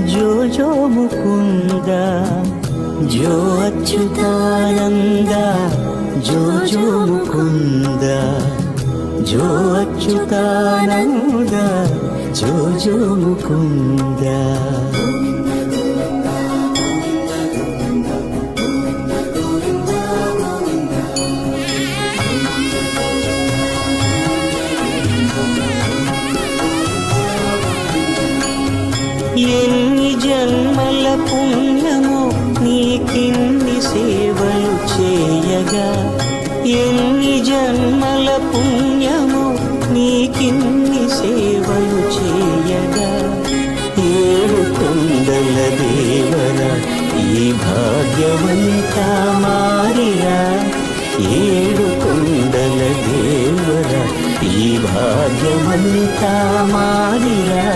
జో జో ముకుంద జో అచ్యుతానంద జో జో ముకుంద జో అచ్యుతానంద జో జో ముకుంద. ఎన్ని జన్మల పుణ్యమో నీకిన్ని సేవలు చేయగా, ఎన్ని జన్మల పుణ్యమో నీకిన్ని సేవలు చేయగా, ఏడు కొండల దేవర ఈ భాగ్యవంతా మారిరా, ఏడు కొండల దేవర ఈ భాగ్యవంతా మారిరా.